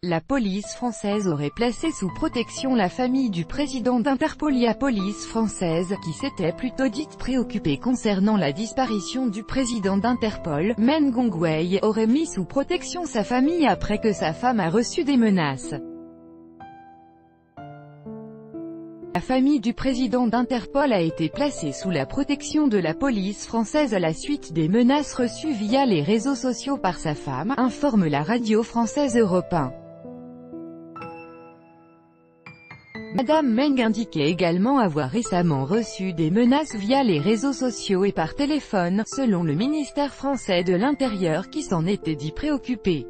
La police française aurait placé sous protection la famille du président d'Interpol. La police française, qui s'était plutôt dite préoccupée concernant la disparition du président d'Interpol, Meng Hongwei, aurait mis sous protection sa famille après que sa femme a reçu des menaces. La famille du président d'Interpol a été placée sous la protection de la police française à la suite des menaces reçues via les réseaux sociaux par sa femme, informe la radio française Europe 1. Madame Meng indiquait également avoir récemment reçu des menaces via les réseaux sociaux et par téléphone, selon le ministère français de l'Intérieur qui s'en était dit préoccupé.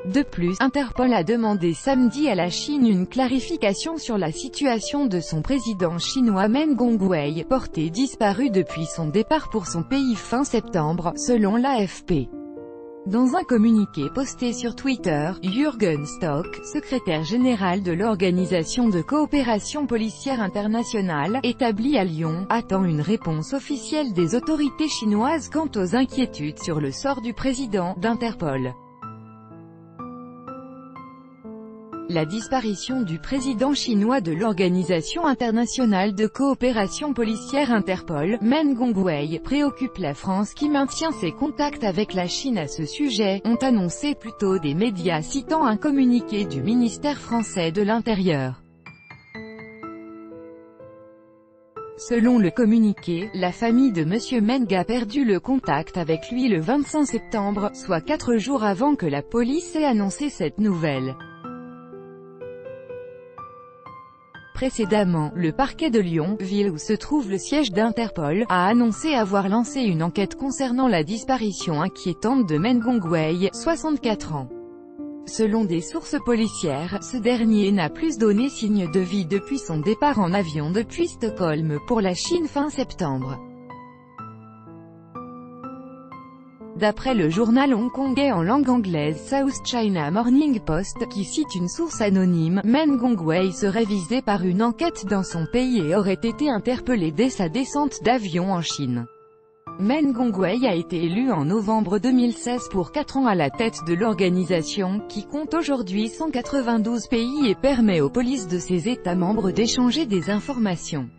De plus, Interpol a demandé samedi à la Chine une clarification sur la situation de son président chinois Meng Hongwei, porté disparu depuis son départ pour son pays fin septembre, selon l'AFP. Dans un communiqué posté sur Twitter, Jürgen Stock, secrétaire général de l'Organisation de coopération policière internationale, établie à Lyon, attend une réponse officielle des autorités chinoises quant aux inquiétudes sur le sort du président d'Interpol. La disparition du président chinois de l'Organisation internationale de coopération policière Interpol, Meng Hongwei, préoccupe la France qui maintient ses contacts avec la Chine à ce sujet, ont annoncé plus tôt des médias citant un communiqué du ministère français de l'Intérieur. Selon le communiqué, la famille de M. Meng a perdu le contact avec lui le 25 septembre, soit 4 jours avant que la police ait annoncé cette nouvelle. Précédemment, le parquet de Lyon, ville où se trouve le siège d'Interpol, a annoncé avoir lancé une enquête concernant la disparition inquiétante de Meng Hongwei, 64 ans. Selon des sources policières, ce dernier n'a plus donné signe de vie depuis son départ en avion depuis Stockholm pour la Chine fin septembre. D'après le journal hongkongais en langue anglaise South China Morning Post, qui cite une source anonyme, Meng Hongwei serait visé par une enquête dans son pays et aurait été interpellé dès sa descente d'avion en Chine. Meng Hongwei a été élu en novembre 2016 pour 4 ans à la tête de l'organisation, qui compte aujourd'hui 192 pays et permet aux polices de ses États membres d'échanger des informations.